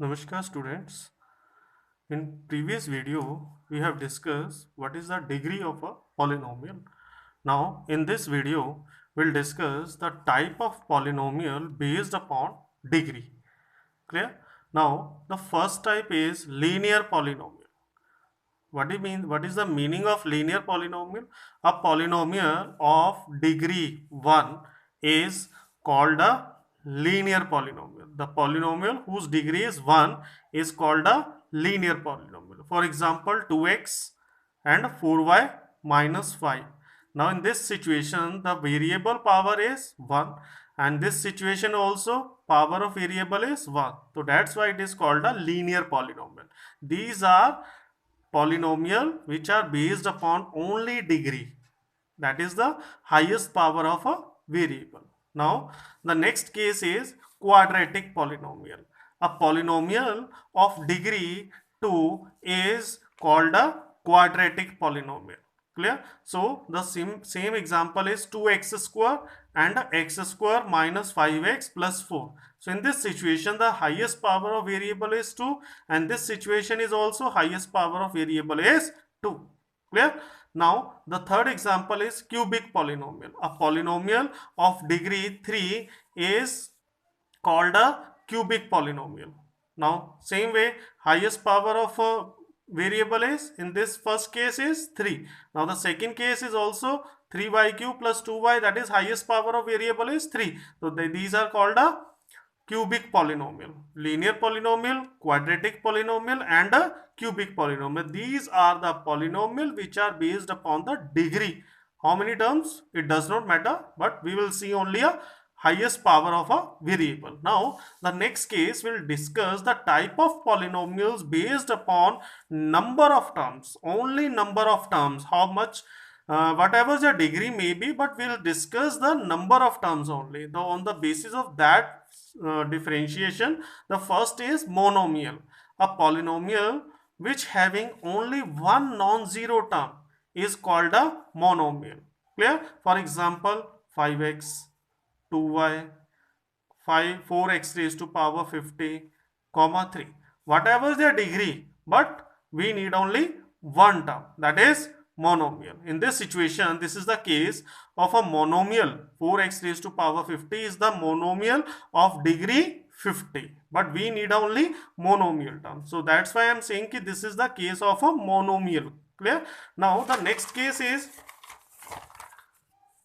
Namaskar students. In previous video, we have discussed what is the degree of a polynomial. Now, in this video, we'll discuss the type of polynomial based upon degree. Clear? Now, the first type is linear polynomial. What do you mean? What is the meaning of linear polynomial? A polynomial of degree 1 is called a linear polynomial. The polynomial whose degree is 1 is called a linear polynomial. For example, 2x and 4y minus 5. Now in this situation, the variable power is 1, and this situation also power of variable is 1. So that's why it is called a linear polynomial. These are polynomial which are based upon only degree, that is the highest power of a variable. Now the next case is quadratic polynomial. A polynomial of degree 2 is called a quadratic polynomial. Clear? So the same example is 2x square and x square minus 5x plus 4. So in this situation, the highest power of variable is 2, and this situation is also highest power of variable is 2. Clear? Now the third example is cubic polynomial. A polynomial of degree 3 is called a cubic polynomial. Now same way, highest power of a variable is, in this first case, is 3. Now the second case is also 3y cube plus 2y, that is highest power of variable is 3. So these are called a cubic polynomial. Linear polynomial, quadratic polynomial and a cubic polynomial. These are the polynomial which are based upon the degree. How many terms? It does not matter, but we will see only a highest power of a variable. Now the next case will discuss the type of polynomials based upon number of terms. Only number of terms. How much, whatever the degree may be, but we'll discuss the number of terms only. Though on the basis of that differentiation, the first is monomial. A polynomial which having only one non-zero term is called a monomial. Clear? For example, 5x, 2y, 4x raised to power 50, comma 3. Whatever their degree, but we need only one term, that is monomial. In this situation, this is the case of a monomial. 4x raised to power 50 is the monomial of degree 50, but we need only monomial term. So that's why I am saying that this is the case of a monomial. Clear? Now the next case is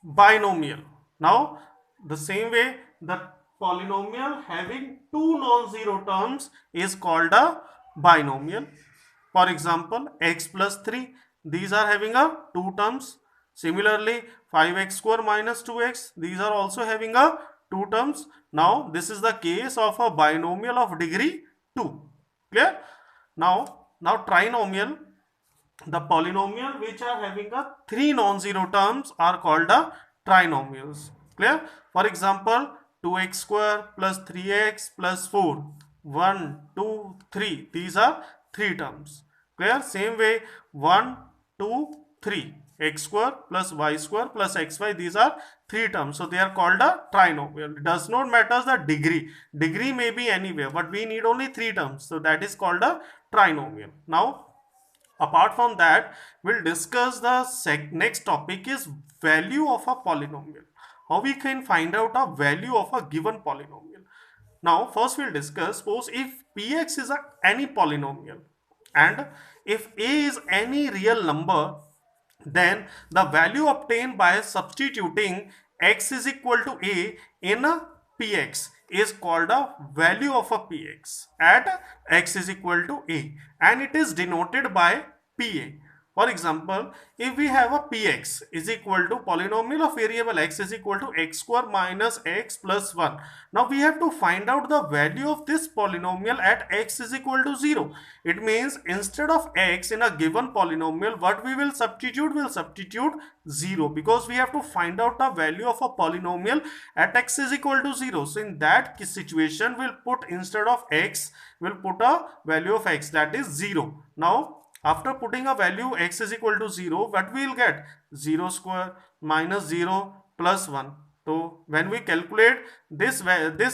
binomial. Now the same way, the polynomial having two non-zero terms is called a binomial. For example, x plus 3, these are having a two terms. Similarly, 5x square minus 2x, these are also having a two terms. Now this is the case of a binomial of degree 2. Clear? Now trinomial, the polynomial which are having a three non-zero terms are called a trinomials. Clear? For example, 2x square plus 3x plus 4, 1, 2, 3, these are three terms. Clear? Same way, 1, 2, 3, x square plus y square plus xy, these are three terms. So they are called a trinomial. It does not matter the degree. Degree may be anywhere, but we need only three terms. So that is called a trinomial. Now apart from that, we'll discuss the next topic is value of a polynomial. How we can find out a value of a given polynomial. Now first we'll discuss, suppose if px is any polynomial and if a is any real number, then the value obtained by substituting x is equal to a in a px is called a value of a px at x is equal to a, and it is denoted by pa. For example, if we have a px is equal to polynomial of variable x is equal to x square minus x plus 1. Now we have to find out the value of this polynomial at x is equal to 0. It means instead of x in a given polynomial, what we will substitute? Will substitute 0, because we have to find out the value of a polynomial at x is equal to 0. So in that situation, we'll put, instead of x, we'll put a value of x, that is 0. Now after putting a value x is equal to 0, what we will get? 0 square minus 0 plus 1. So when we calculate this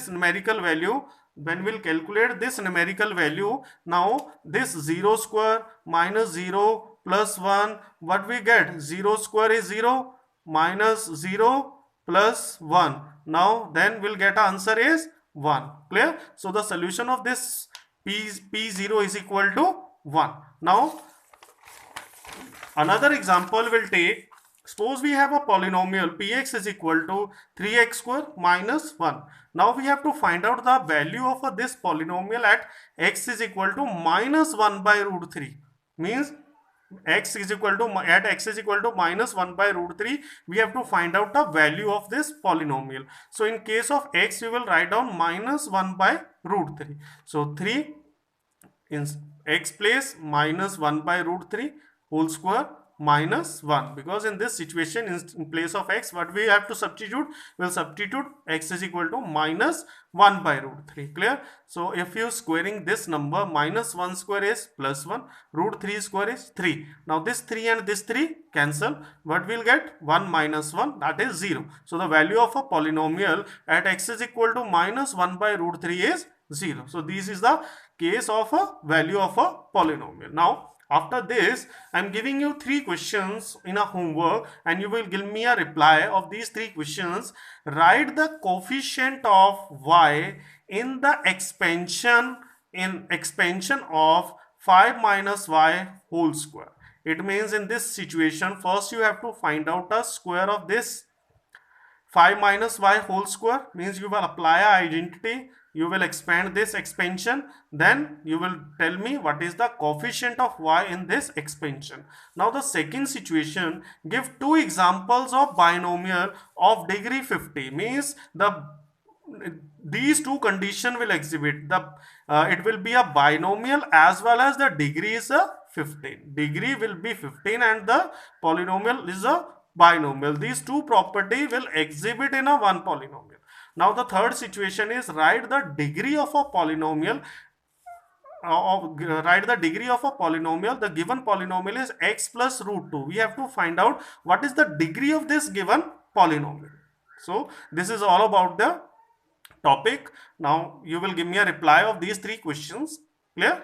numerical value, when we'll calculate this numerical value, now this 0 square minus 0 plus 1, what we get? 0 square is 0 minus 0 plus 1. Now then we'll get answer is 1. Clear? So the solution of this P0 is equal to 1. Now another example we'll take. Suppose we have a polynomial px is equal to 3x square minus 1. Now we have to find out the value of this polynomial at x is equal to minus 1 by root 3. Means x is equal to, at x is equal to minus 1 by root 3, we have to find out the value of this polynomial. So in case of x, we will write down minus 1 by root 3. So 3 in x place minus 1 by root 3 whole square minus 1, because in this situation in place of x, what we have to substitute? We'll substitute x is equal to minus 1 by root 3. Clear? So if you squaring this number, minus 1 square is plus 1, root 3 square is 3. Now this 3 and this 3 cancel. What we'll get? 1 minus 1, that is 0. So the value of a polynomial at x is equal to minus 1 by root 3 is 0. So this is the case of a value of a polynomial. Now after this, I am giving you 3 questions in a homework, and you will give me a reply of these 3 questions. Write the coefficient of y in the expansion of 5 minus y whole square. It means in this situation, first you have to find out the square of this 5 minus y whole square. Means you will apply an identity, you will expand this expansion, then you will tell me what is the coefficient of y in this expansion. Now the second situation, give 2 examples of binomial of degree 50. Means these 2 conditions will exhibit the it will be a binomial as well as the degree is a 15. Degree will be 15 and the polynomial is a binomial. These 2 property will exhibit in a one polynomial. Now the third situation is write the degree of a polynomial. Write the degree of a polynomial. The given polynomial is x plus root 2. We have to find out what is the degree of this given polynomial. So this is all about the topic. Now you will give me a reply of these 3 questions. Clear?